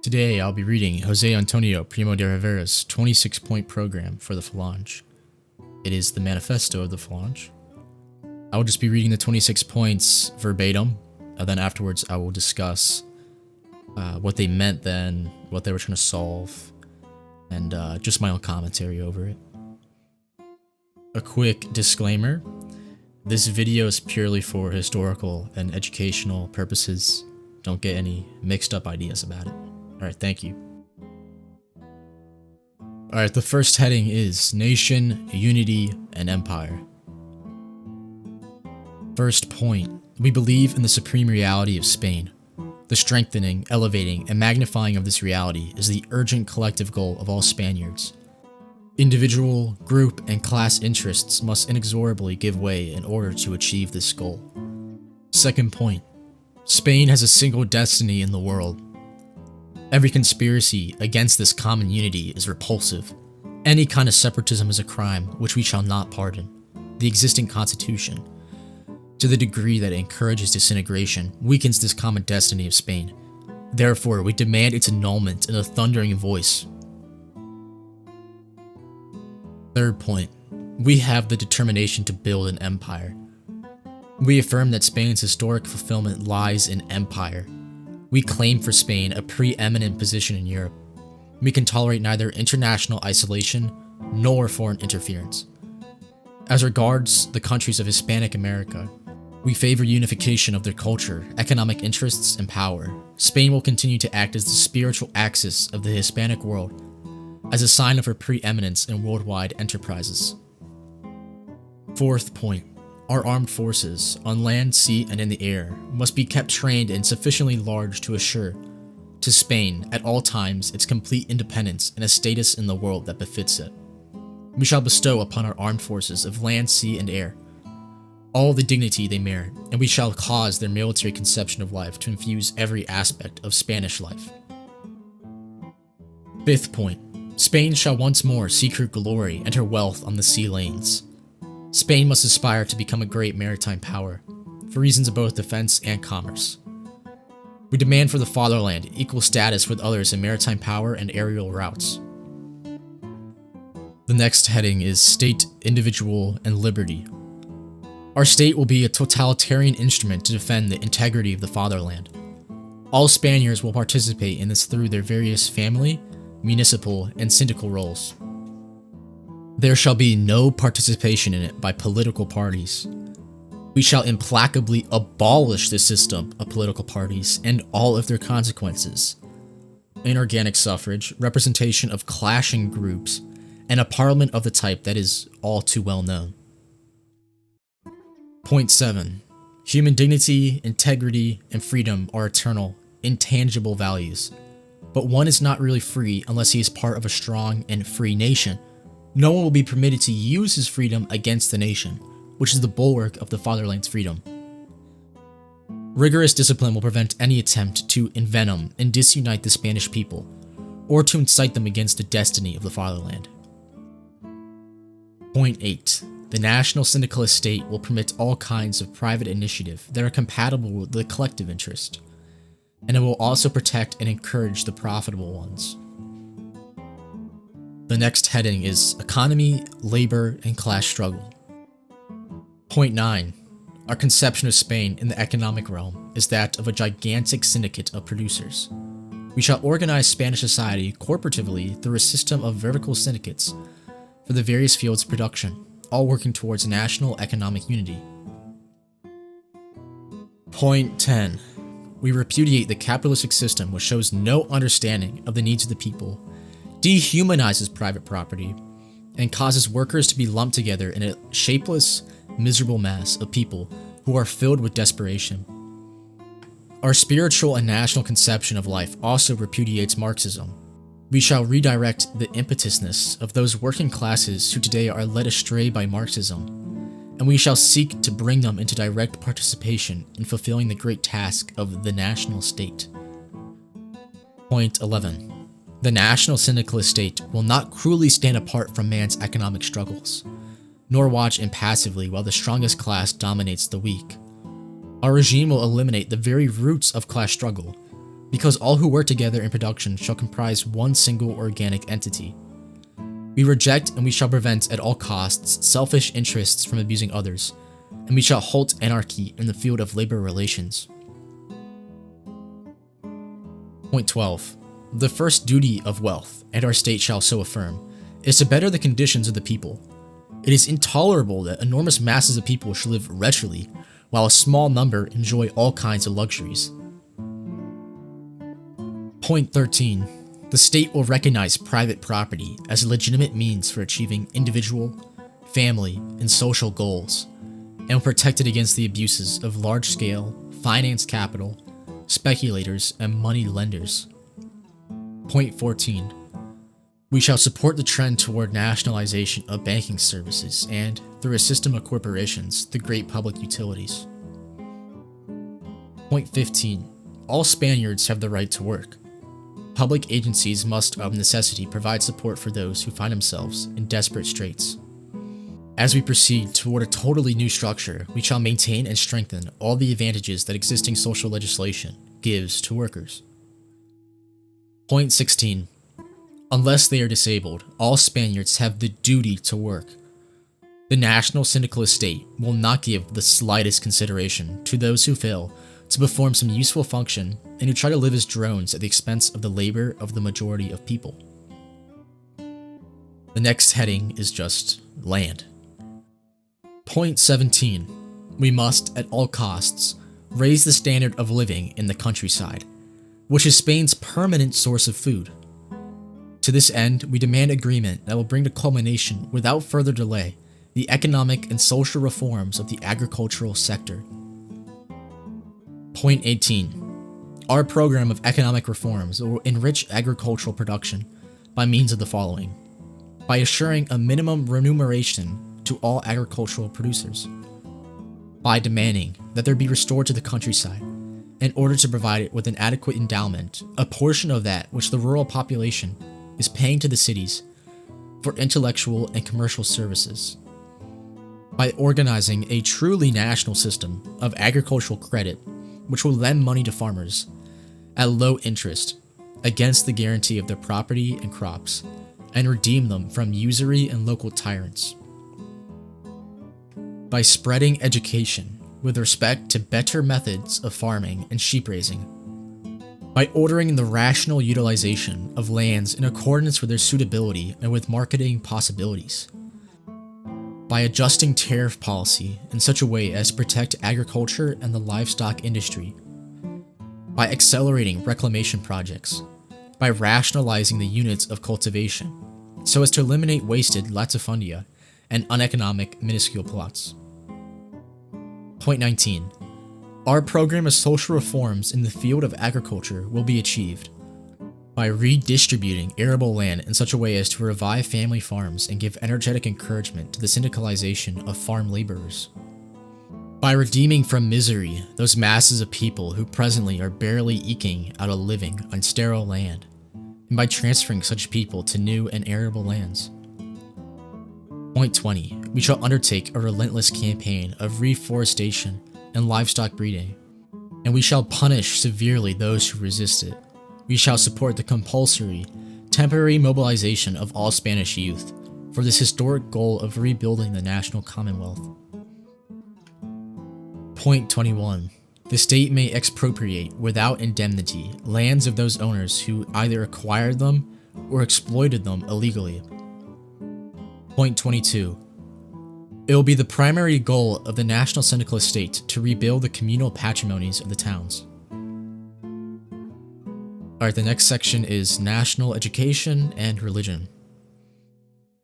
Today I'll be reading José Antonio Primo de Rivera's 26-point program for the Falange. It is the manifesto of the Falange. I will just be reading the 26 points verbatim, and then afterwards I will discuss what they meant then, what they were trying to solve, and just my own commentary over it. A quick disclaimer: this video is purely for historical and educational purposes. Don't get any mixed up ideas about it. Alright, thank you. Alright, the first heading is Nation, Unity, and Empire. First point: we believe in the supreme reality of Spain. The strengthening, elevating, and magnifying of this reality is the urgent collective goal of all Spaniards. Individual, group, and class interests must inexorably give way in order to achieve this goal. Second point: Spain has a single destiny in the world. Every conspiracy against this common unity is repulsive. Any kind of separatism is a crime which we shall not pardon. The existing constitution, to the degree that it encourages disintegration, weakens this common destiny of Spain. Therefore, we demand its annulment in a thundering voice. Third point: we have the determination to build an empire. We affirm that Spain's historic fulfillment lies in empire. We claim for Spain a preeminent position in Europe. We can tolerate neither international isolation nor foreign interference. As regards the countries of Hispanic America, we favor unification of their culture, economic interests, and power. Spain will continue to act as the spiritual axis of the Hispanic world, as a sign of her preeminence in worldwide enterprises. Fourth point: our armed forces, on land, sea, and in the air, must be kept trained and sufficiently large to assure to Spain at all times its complete independence and a status in the world that befits it. We shall bestow upon our armed forces of land, sea, and air all the dignity they merit, and we shall cause their military conception of life to infuse every aspect of Spanish life. Fifth point: Spain shall once more seek her glory and her wealth on the sea lanes. Spain must aspire to become a great maritime power, for reasons of both defense and commerce. We demand for the fatherland equal status with others in maritime power and aerial routes. The next heading is State, Individual, and Liberty. Our state will be a totalitarian instrument to defend the integrity of the fatherland. All Spaniards will participate in this through their various family, municipal, and syndical roles. There shall be no participation in it by political parties. We shall implacably abolish the system of political parties and all of their consequences. Inorganic suffrage, representation of clashing groups, and a parliament of the type that is all too well known. Point 7. Human dignity, integrity, and freedom are eternal, intangible values. But one is not really free unless he is part of a strong and free nation. No one will be permitted to use his freedom against the nation, which is the bulwark of the fatherland's freedom. Rigorous discipline will prevent any attempt to envenom and disunite the Spanish people, or to incite them against the destiny of the fatherland. Point 8. The national syndicalist state will permit all kinds of private initiative that are compatible with the collective interest, and it will also protect and encourage the profitable ones. The next heading is Economy, Labor, and Class Struggle. Point 9. Our conception of Spain in the economic realm is that of a gigantic syndicate of producers. We shall organize Spanish society corporatively through a system of vertical syndicates for the various fields of production, all working towards national economic unity. Point 10. We repudiate the capitalistic system which shows no understanding of the needs of the people, dehumanizes private property, and causes workers to be lumped together in a shapeless, miserable mass of people who are filled with desperation. Our spiritual and national conception of life also repudiates Marxism. We shall redirect the impetuousness of those working classes who today are led astray by Marxism, and we shall seek to bring them into direct participation in fulfilling the great task of the national state. Point 11. The national syndicalist state will not cruelly stand apart from man's economic struggles, nor watch impassively while the strongest class dominates the weak. Our regime will eliminate the very roots of class struggle, because all who work together in production shall comprise one single organic entity. We reject and we shall prevent at all costs selfish interests from abusing others, and we shall halt anarchy in the field of labor relations. Point 12. The first duty of wealth, and our state shall so affirm, is to better the conditions of the people. It is intolerable that enormous masses of people should live wretchedly, while a small number enjoy all kinds of luxuries. Point 13. The state will recognize private property as a legitimate means for achieving individual, family, and social goals, and will protect it against the abuses of large-scale finance capital, speculators, and money lenders. Point 14. We shall support the trend toward nationalization of banking services and, through a system of corporations, the great public utilities. Point 15. All Spaniards have the right to work. Public agencies must of necessity provide support for those who find themselves in desperate straits. As we proceed toward a totally new structure, we shall maintain and strengthen all the advantages that existing social legislation gives to workers. Point 16. Unless they are disabled, all Spaniards have the duty to work. The national syndicalist state will not give the slightest consideration to those who fail to perform some useful function and who try to live as drones at the expense of the labor of the majority of people. The next heading is just land. Point 17. We must, at all costs, raise the standard of living in the countryside, which is Spain's permanent source of food. To this end, we demand agreement that will bring to culmination, without further delay, the economic and social reforms of the agricultural sector. Point 18. Our program of economic reforms will enrich agricultural production by means of the following. By assuring a minimum remuneration to all agricultural producers. By demanding that there be restored to the countryside, in order to provide it with an adequate endowment, a portion of that which the rural population is paying to the cities for intellectual and commercial services. By organizing a truly national system of agricultural credit, which will lend money to farmers at low interest against the guarantee of their property and crops, and redeem them from usury and local tyrants. By spreading education with respect to better methods of farming and sheep raising. By ordering the rational utilization of lands in accordance with their suitability and with marketing possibilities. By adjusting tariff policy in such a way as to protect agriculture and the livestock industry. By accelerating reclamation projects. By rationalizing the units of cultivation, so as to eliminate wasted latifundia and uneconomic minuscule plots. Point 19. Our program of social reforms in the field of agriculture will be achieved by redistributing arable land in such a way as to revive family farms and give energetic encouragement to the syndicalization of farm laborers. By redeeming from misery those masses of people who presently are barely eking out a living on sterile land, and by transferring such people to new and arable lands. Point 20. We shall undertake a relentless campaign of reforestation and livestock breeding, and we shall punish severely those who resist it. We shall support the compulsory, temporary mobilization of all Spanish youth for this historic goal of rebuilding the national commonwealth. Point 21. The state may expropriate without indemnity lands of those owners who either acquired them or exploited them illegally. Point 22. It will be the primary goal of the national syndicalist state to rebuild the communal patrimonies of the towns. Alright, the next section is national education and religion.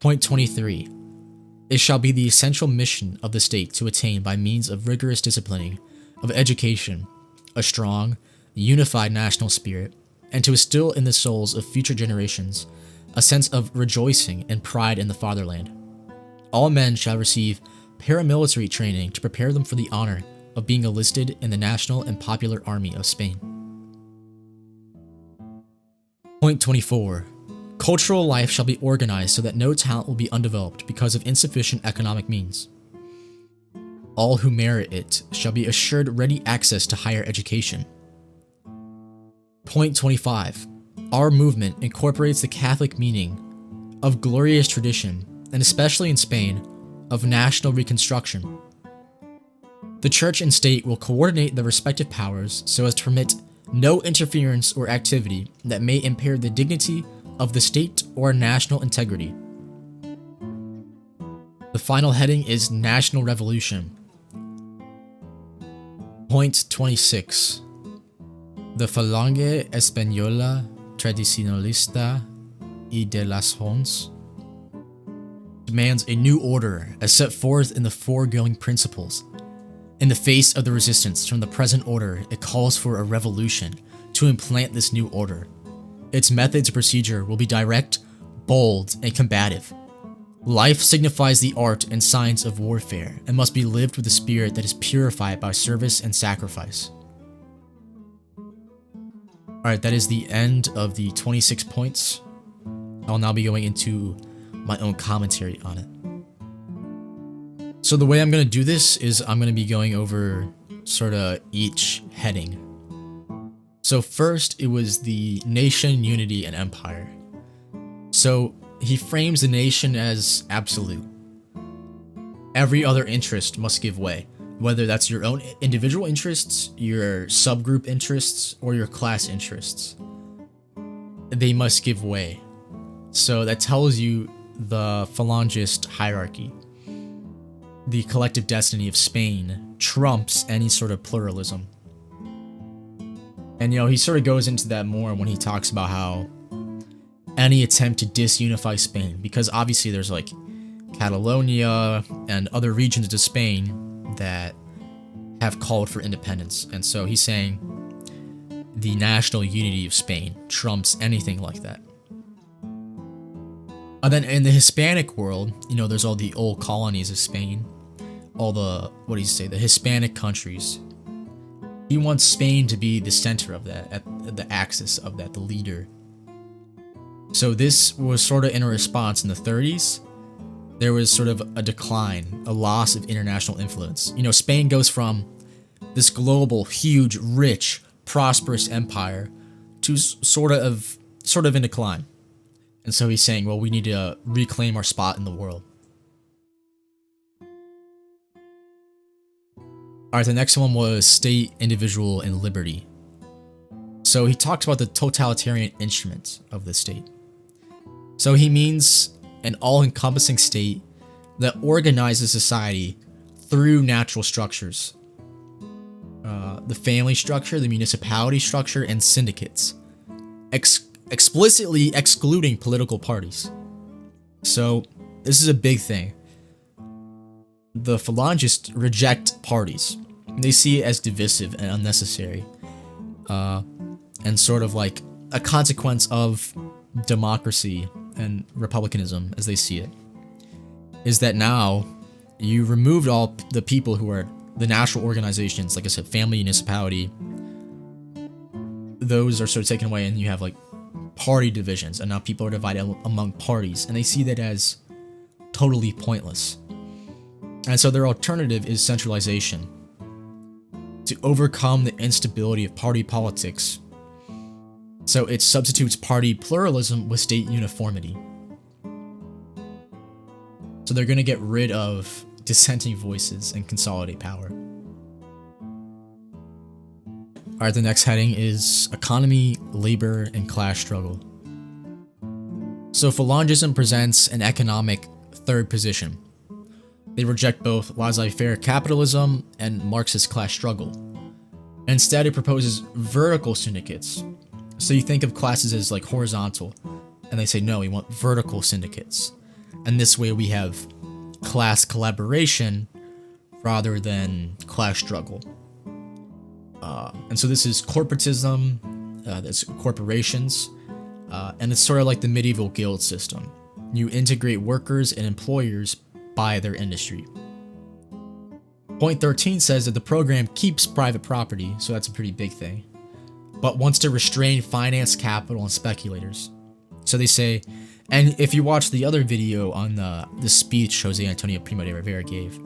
Point 23. It shall be the essential mission of the state to attain by means of rigorous disciplining of education, a strong, unified national spirit, and to instill in the souls of future generations a sense of rejoicing and pride in the fatherland. All men shall receive paramilitary training to prepare them for the honor of being enlisted in the national and popular army of Spain. Point 24. Cultural life shall be organized so that no talent will be undeveloped because of insufficient economic means. All who merit it shall be assured ready access to higher education. Point 25. Our movement incorporates the Catholic meaning of glorious tradition, and especially in Spain, of national reconstruction. The church and state will coordinate the respective powers so as to permit no interference or activity that may impair the dignity of the state or national integrity. The final heading is National Revolution. Point 26. The Falange Española Tradicionalista y de las Hons demands a new order as set forth in the foregoing principles. In the face of the resistance from the present order, it calls for a revolution to implant this new order. Its methods of procedure will be direct, bold, and combative. Life signifies the art and science of warfare and must be lived with a spirit that is purified by service and sacrifice. Alright, that is the end of the 26 points. I'll now be going into my own commentary on it. So the way I'm going to do this is I'm going to be going over sort of each heading. So first, it was the nation, unity, and empire. So he frames the nation as absolute. Every other interest must give way, whether that's your own individual interests, your subgroup interests, or your class interests. They must give way. So that tells you the Falangist hierarchy. The collective destiny of Spain trumps any sort of pluralism. And he sort of goes into that more when he talks about how any attempt to disunify Spain, because obviously there's like Catalonia and other regions of Spain that have called for independence. And so he's saying the national unity of Spain trumps anything like that. And then in the Hispanic world, there's all the old colonies of Spain, all the, the Hispanic countries. He wants Spain to be the center of that, at the axis of that, the leader. So this was sort of in a response in the 30s. There was sort of a decline, a loss of international influence. Spain goes from this global, huge, rich, prosperous empire to sort of in decline. And so he's saying, well, we need to reclaim our spot in the world. Alright, the next one was state, individual, and liberty. So he talks about the totalitarian instrument of the state. So he means an all-encompassing state that organizes society through natural structures. The family structure, the municipality structure, and syndicates. Explicitly excluding political parties. So this is a big thing. The Falangists reject parties. They see it as divisive and unnecessary. And sort of like a consequence of democracy and republicanism as they see it. Is that now you removed all the people who are the national organizations, like I said, family, municipality. Those are sort of taken away and you have like party divisions, and now people are divided among parties, and they see that as totally pointless. And so their alternative is centralization. To overcome the instability of party politics. So it substitutes party pluralism with state uniformity. So they're going to get rid of dissenting voices and consolidate power. Alright, the next heading is economy, labor, and class struggle. So Falangism presents an economic third position. They reject both laissez-faire capitalism and Marxist class struggle. Instead, it proposes vertical syndicates. So you think of classes as like horizontal, and they say, no, we want vertical syndicates. And this way we have class collaboration rather than class struggle. And so this is corporatism, that's corporations, and it's sort of like the medieval guild system. You integrate workers and employers by their industry. Point 13 says that the program keeps private property, so that's a pretty big thing, but wants to restrain finance, capital, and speculators. So they say, and if you watch the other video on the speech José Antonio Primo de Rivera gave,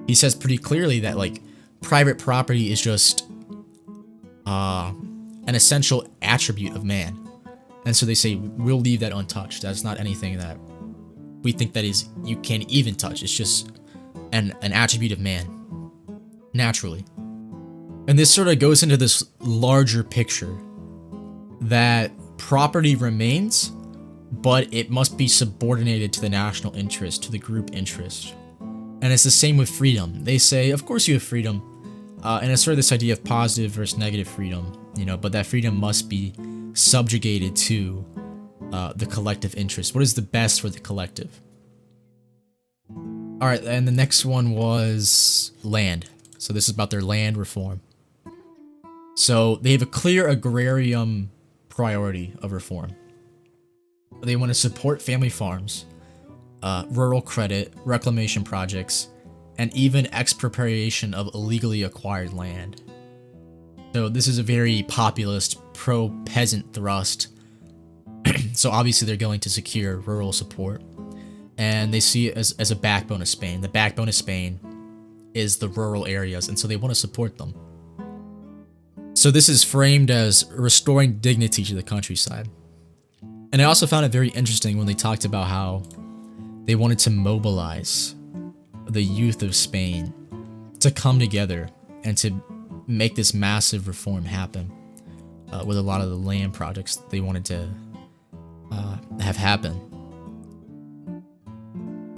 he says pretty clearly that like private property is just an essential attribute of man. And so they say, we'll leave that untouched. That's not anything that we think that is you can't even touch. It's just an attribute of man, naturally. And this sort of goes into this larger picture that property remains, but it must be subordinated to the national interest, to the group interest. And it's the same with freedom. They say, of course you have freedom, and it's sort of this idea of positive versus negative freedom, but that freedom must be subjugated to the collective interest. What is the best for the collective? All right, and the next one was land. So this is about their land reform. So they have a clear agrarian priority of reform. They want to support family farms, rural credit, reclamation projects, and even expropriation of illegally acquired land. So this is a very populist, pro-peasant thrust. So obviously they're going to secure rural support. And they see it as a backbone of Spain. The backbone of Spain is the rural areas, and so they want to support them. So this is framed as restoring dignity to the countryside. And I also found it very interesting when they talked about how they wanted to mobilize the youth of Spain to come together and to make this massive reform happen with a lot of the land projects they wanted to have happen.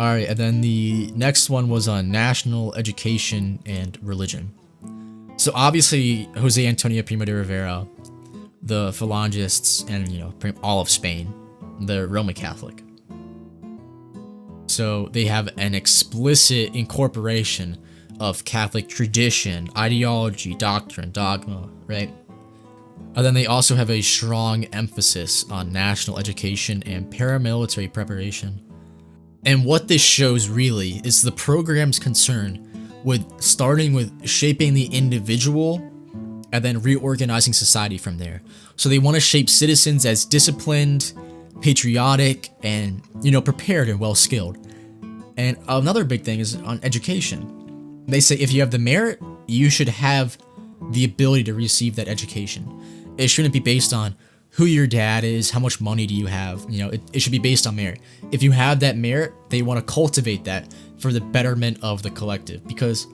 Alright, and then the next one was on national education and religion. So obviously, José Antonio Primo de Rivera, the Falangists, and all of Spain, they're Roman Catholic. So they have an explicit incorporation of Catholic tradition, ideology, doctrine, dogma, right? And then they also have a strong emphasis on national education and paramilitary preparation. And what this shows really is the program's concern with starting with shaping the individual and then reorganizing society from there. So they want to shape citizens as disciplined, patriotic, and prepared and well-skilled. And another big thing is on education. They say if you have the merit, you should have the ability to receive that education. It shouldn't be based on who your dad is, how much money do you have. It should be based on merit. If you have that merit, they want to cultivate that for the betterment of the collective. Because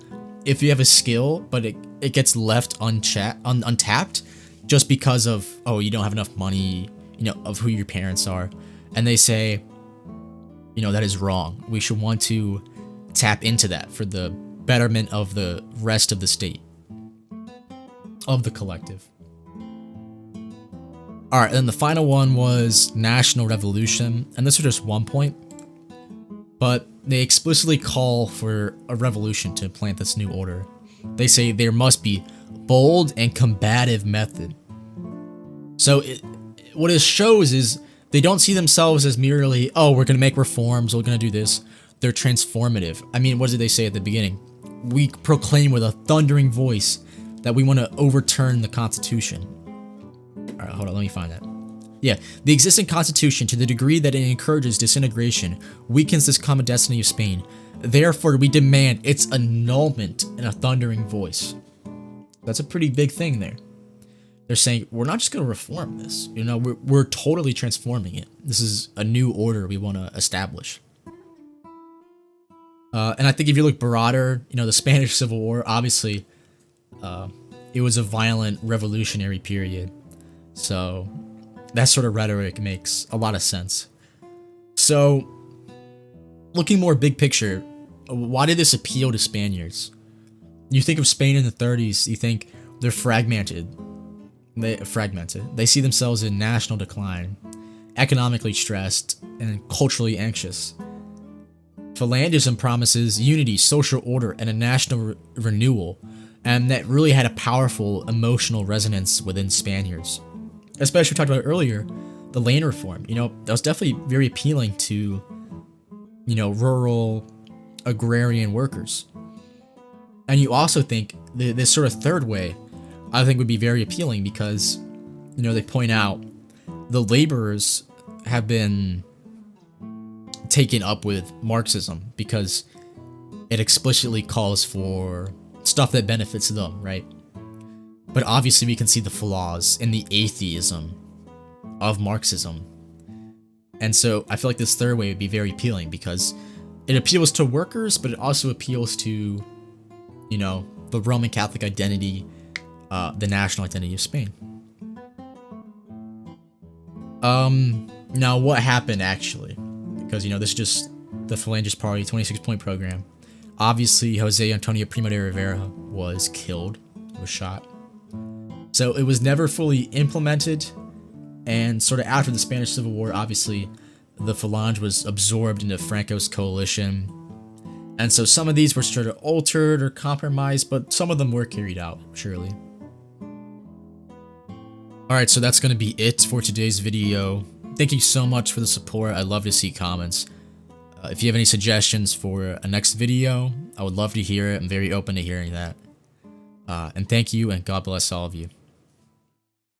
if you have a skill, but it gets left untapped just because of, you don't have enough money, of who your parents are, and they say, that is wrong. We should want to tap into that for the betterment of the rest of the state, of the collective. Alright, then the final one was national revolution, and this was just one point, but they explicitly call for a revolution to plant this new order. They say there must be bold and combative method. So what it shows is they don't see themselves as merely, we're going to make reforms, we're going to do this. They're transformative. I mean, what did they say at the beginning? We proclaim with a thundering voice that we want to overturn the Constitution. Alright, hold on, let me find that. Yeah, the existing Constitution, to the degree that it encourages disintegration, weakens this common destiny of Spain. Therefore, we demand its annulment in a thundering voice. That's a pretty big thing there. They're saying, we're not just going to reform this. We're totally transforming it. This is a new order we want to establish. And I think if you look broader, the Spanish Civil War, obviously, it was a violent revolutionary period. So that sort of rhetoric makes a lot of sense. So, looking more big picture, why did this appeal to Spaniards? You think of Spain in the 30s, you think they're fragmented. They see themselves in national decline, economically stressed, and culturally anxious. Falangism promises unity, social order, and a national renewal, and that really had a powerful emotional resonance within Spaniards. Especially we talked about earlier, the land reform. That was definitely very appealing to, rural agrarian workers. And you also think this sort of third way, I think would be very appealing because, they point out the laborers have been taken up with Marxism because it explicitly calls for stuff that benefits them, right? But obviously we can see the flaws in the atheism of Marxism. And so I feel like this third way would be very appealing because it appeals to workers, but it also appeals to, you know, the Roman Catholic identity, the national identity of Spain. Now what happened actually? Because, you know, this is just the Falange Party 26-point program. Obviously, José Antonio Primo de Rivera was killed, was shot. So it was never fully implemented, and sort of after the Spanish Civil War, obviously, the Falange was absorbed into Franco's coalition. And so some of these were sort of altered or compromised, but some of them were carried out, surely. Alright, so that's going to be it for today's video. Thank you so much for the support. I love to see comments. If you have any suggestions for a next video, I would love to hear it. I'm very open to hearing that. And thank you, and God bless all of you.